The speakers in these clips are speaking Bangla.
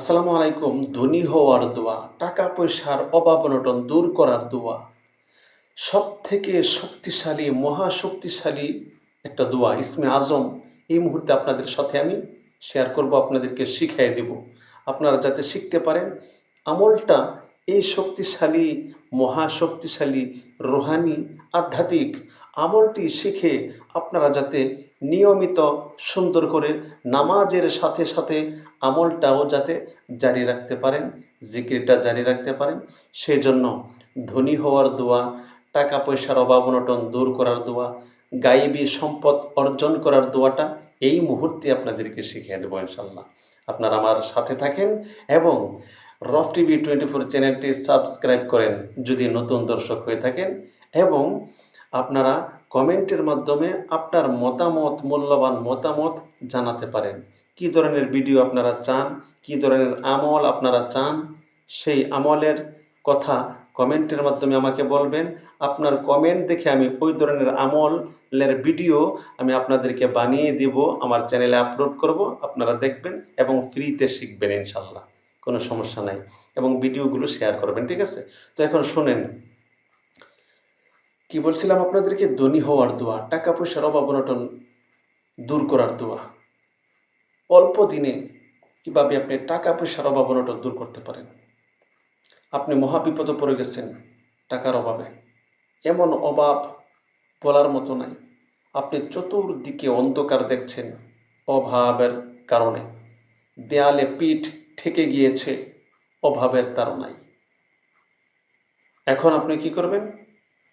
আসসালামু আলাইকুম। ধনী হওয়ার দোয়া, টাকা পয়সার অভাব অনটন দূর করার দোয়া। সবথেকে শক্তিশালী, মহাশক্তিশালী একটা দোয়া, ইসমে আজম। এই মুহূর্তে আপনাদের সাথে আমি শেয়ার করব, আপনাদেরকে শিখিয়ে দেব। আপনারা যাতে শিখতে পারেন আমলটা, এই শক্তিশালী, মহাশক্তিশালী, রুহানি, আধ্যাত্মিক আমলটি শিখে আপনারা যাতে নিয়মিত সুন্দর করে নামাজের সাথে সাথে আমলটাও যাতে জারি রাখতে পারেন, জিকিরটা জারি রাখতে পারেন। সেজন্য ধনী হওয়ার দোয়া, টাকা পয়সার অভাব অনটন দূর করার দোয়া, গায়েবী সম্পদ অর্জন করার দোয়াটা এই মুহূর্তে আপনাদেরকে শিখিয়ে দেবো ইনশাল্লাহ। আপনারা আমার সাথে থাকেন এবং রফ টিভি 24 চ্যানেলটি সাবস্ক্রাইব করেন যদি নতুন দর্শক হয়ে থাকেন, এবং আপনারা কমেন্টের মাধ্যমে আপনার মতামত, মূল্যবান মতামত জানাতে পারেন। কী ধরনের ভিডিও আপনারা চান, কী ধরনের আমল আপনারা চান, সেই আমলের কথা কমেন্টের মাধ্যমে আমাকে বলবেন। আপনার কমেন্ট দেখে আমি ওই ধরনের আমলের ভিডিও আমি আপনাদেরকে বানিয়ে দিব, আমার চ্যানেলে আপলোড করব, আপনারা দেখবেন এবং ফ্রিতে শিখবেন ইনশাল্লাহ, কোনো সমস্যা নাই, এবং ভিডিওগুলো শেয়ার করবেন, ঠিক আছে? তো এখন শোনেন, কি বলছিলাম আপনাদেরকে, ধনী হওয়ার দোয়া, টাকা পয়সার অভাব অনটন দূর করার দোয়া। অল্প দিনে কীভাবে আপনি টাকা পয়সার অভাব অনটন দূর করতে পারেন। আপনি মহাবিপদে পড়ে গেছেন টাকার অভাবে, এমন অভাব বলার মতো নাই। আপনি চতুর্দিকে অন্ধকার দেখছেন অভাবের কারণে, দেয়ালে পিঠ ঠেকে গিয়েছে অভাবের তাড়নায়। এখন আপনি কি করবেন?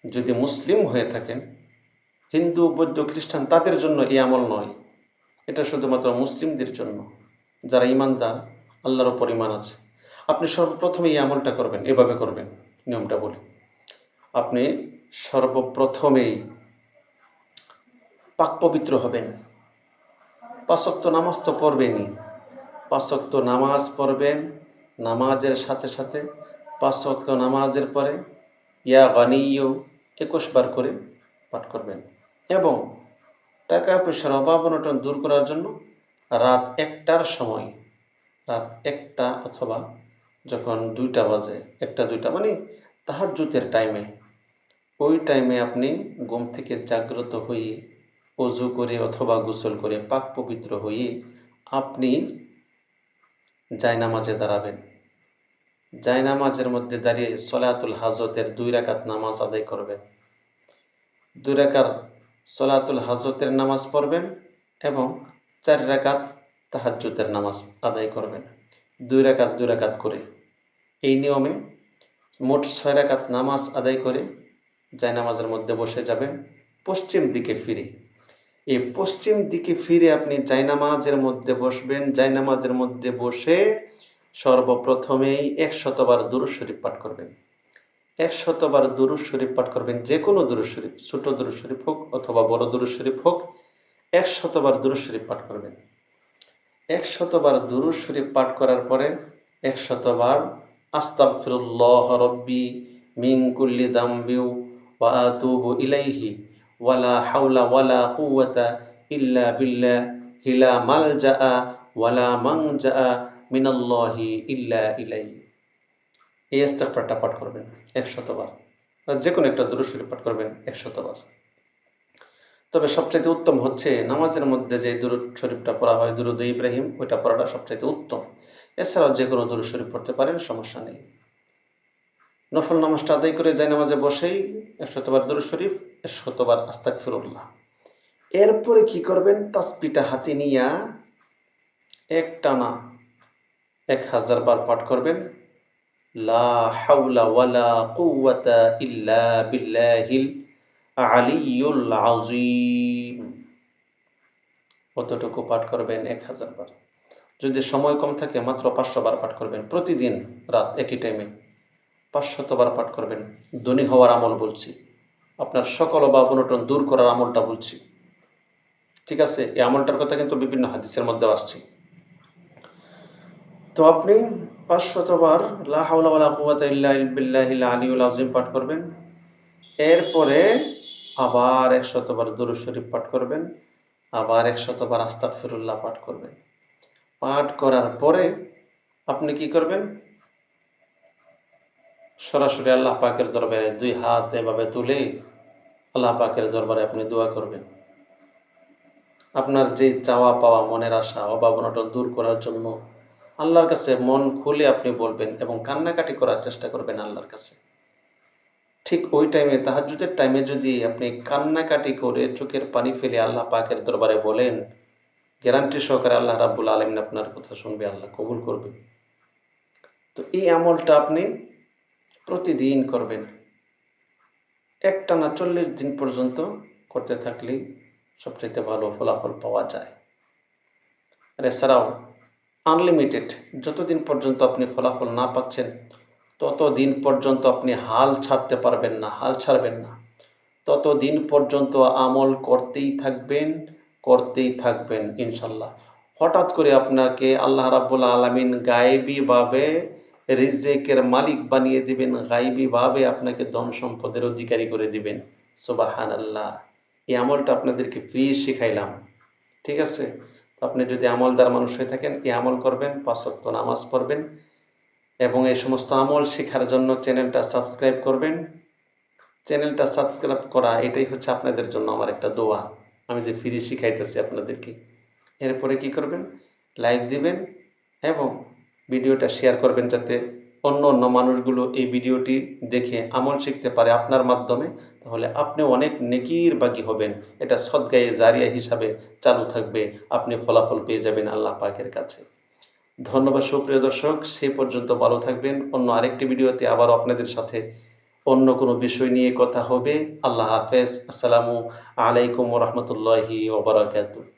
যদি মুসলিম হয়ে থাকেন, হিন্দু, বৌদ্ধ, খ্রিস্টান, তাদের জন্য এই আমল নয়, এটা শুধুমাত্র মুসলিমদের জন্য, যারা ইমানদার, আল্লাহর ওপর ইমান আছে। আপনি সর্বপ্রথমে এই আমলটা করবেন, এভাবে করবেন। নিয়মটা বলি, আপনি সর্বপ্রথমেই পাক পবিত্র হবেন। 5 ওয়াক্ত নামাজ তো পড়বেনই, 5 ওয়াক্ত নামাজ পড়বেন। নামাজের সাথে সাথে 5 ওয়াক্ত নামাজের পরে ইয়া গানিয়্যু 21 বার করে পাঠ করবেন। এবং টাকা পয়সার অভাব অনটন দূর করার জন্য রাত 1টার সময়, রাত 1টা অথবা যখন 2টা বাজে, 1টা 2টা মানে তাহাজ্জুদের টাইমে, ওই টাইমে আপনি ঘুম থেকে জাগ্রত হয়ে ওযু করে অথবা গোসল করে পাক পবিত্র হয়ে আপনি জায়নামাজে দাঁড়াবেন। জায়নামাজের মধ্যে দাঁড়িয়ে সলাতুল হাজতের 2 রাকাত নামাজ আদায় করবেন। 2 রাকাত সলাতুল হাজতের নামাজ পড়বেন এবং 4 রাকাত তাহাজ্জুদের নামাজ আদায় করবেন, 2 রাকাত 2 রাকাত করে। এই নিয়মে মোট 6 রাকাত নামাজ আদায় করে জায়নামাজের মধ্যে বসে যাবেন পশ্চিম দিকে ফিরে। এই পশ্চিম দিকে ফিরে আপনি জায়নামাজের মধ্যে বসবেন। জায়নামাজের মধ্যে বসে সর্বপ্রথমেই 100 বার দুরূদ শরীফ পাঠ করবেন। 100 বার দুরূদ শরীফ পাঠ করবেন, যে কোনো দুরূদ শরীফ, ছোট দুরূদ শরীফ হোক অথবা বড় দুরূদ শরীফ হোক, 100 বার দুরূদ শরীফ পাঠ করবেন। 100 বার দুরূদ শরীফ পাঠ করার পরে 100 বার আস্তাগফিরুল্লাহ রব্বি মিন কুল্লি যামবি ওয়া আতুবু ইলাইহি ওয়ালা হাওলা ওয়ালা কুওয়াতা ইল্লা বিল্লাহি লা মালজাআ ওয়ালা মানজাআ মিনাল্লাহি ইল্লা ইলাইহি। এই ইস্তিগফারটা পাঠ করবেন 100 বার। যে কোনো একটা দুরূদ শরীফ পাঠ করবেন 100 বার। তবে সবচাইতে উত্তম হচ্ছে নামাজের মধ্যে যে দুরূদ শরীফটা পড়া হয়, দুরূদ ইব্রাহিম, ওইটা পড়াটা সবচাইতে উত্তম। এছাড়াও যে কোনো দুরূদ শরীফ পড়তে পারেন, সমস্যা নেই। নফল নামাজটা আদায় করে জায়নামাজে বসেই 100 বার দুরূদ শরীফ, 100 বার আস্তাগফিরুল্লাহ। এরপরে কি করবেন? তাসবিহটা হাতে নিয়া একটানা 1000 বার পাঠ করবেন, লা হাওলা ওয়ালা কুওয়াতা ইল্লা বিল্লাহিল আলিয়্যুল আযীম। কতটুকু পাঠ করবেন? 1000 বার। যদি সময় কম থাকে মাত্র 500 বার পাঠ করবেন। প্রতিদিন রাত একই টাইমে 500 বার পাঠ করবেন। ধনী হওয়ার আমল বলছি, আপনার সকল অভাব অনটন দূর করার আমলটা বলছি, ঠিক আছে? এই আমলটার কথা কিন্তু বিভিন্ন হাদিসের মধ্যেও আসছে। তো আপনি 500 বার লা হাওলা ওয়ালা কুওয়াতা ইল্লা বিল্লাহিল আলিয়্যুল আযীম পাঠ করবেন। এরপরে আবার 100 বার দুরূদ শরীফ পাঠ করবেন, আবার 100 বার আস্তাগফিরুল্লাহ পাঠ করবেন। পাঠ করার পরে আপনি কি করবেন? সরাসরি আল্লাহ পাকের দরবারে 2 হাত এভাবে তুলে আল্লাহ পাকের দরবারে আপনি দোয়া করবেন। আপনার যে চাওয়া পাওয়া, মনের আশা, অভাব অনটন দূর করার জন্য আল্লাহর কাছে মন খুলে আপনি বলবেন এবং কান্নাকাটি করার চেষ্টা করবেন আল্লাহর কাছে। ঠিক ওই টাইমে তাহাজ্জুদের টাইমে যদি আপনি কান্নাকাটি করে চোখের পানি ফেলে আল্লাহ পাকের দরবারে বলেন, গ্যারান্টি সহকারে আল্লাহ রাব্বুল আলামিন আপনার কথা শুনবে, আল্লাহ কবুল করবে। তো এই আমলটা আপনি প্রতিদিন করবেন। একটানা 40 দিন পর্যন্ত করতে থাকলেই সবচাইতে ভালো ফলাফল পাওয়া যায়। আর এছাড়াও আনলিমিটেড যতদিন পর্যন্ত আপনি ফলাফল না পাচ্ছেন, ততদিন পর্যন্ত আপনি হাল ছাড়তে পারবেন না, হাল ছাড়বেন না। ততদিন পর্যন্ত আমল করতেই থাকবেন ইনশাল্লাহ। হঠাৎ করে আপনাকে আল্লাহ রাব্বুল আলামিন গায়েবীভাবে রিজেকের মালিক বানিয়ে দিবেন, গায়েবীভাবে আপনাকে ধন সম্পদের অধিকারী করে দিবেন। সুবহানাল্লাহ। এই আমলটা আপনাদেরকে ফ্রি শিখাইলাম। ঠিক আছে? তো আপনি যদি আমলদার মানুষ হয়ে থাকেন, এই আমল করবেন, 5 ওয়াক্ত নামাজ পড়বেন এবং এই সমস্ত আমল শেখার জন্য চ্যানেলটা সাবস্ক্রাইব করবেন। চ্যানেলটা সাবস্ক্রাইব করা এটাই হচ্ছে আপনাদের জন্য আমার একটা দোয়া। আমি যে ফ্রি শিখাইতেছি আপনাদেরকে। এরপরে কি করবেন? লাইক দিবেন এবং ভিডিওটা শেয়ার করবেন যাতে অন্য মানুষগুলো এই ভিডিওটি দেখে আমল শিখতে পারে আপনার মাধ্যমে। তাহলে আপনি অনেক নেকির বাগী হবেন। এটা সদকায়ে জারিয়া হিসাবে চালু থাকবে। আপনি ফলাফল পেয়ে যাবেন আল্লাহ পাকের কাছে। ধন্যবাদ সুপ্রিয় দর্শক, সেই পর্যন্ত ভালো থাকবেন। অন্য আরেকটি ভিডিওতে আবারও আপনাদের সাথে অন্য কোনো বিষয় নিয়ে কথা হবে। আল্লাহ হাফেজ। আসসালামু আলাইকুম ওয়া রাহমাতুল্লাহি ওয়া বারাকাতুহু।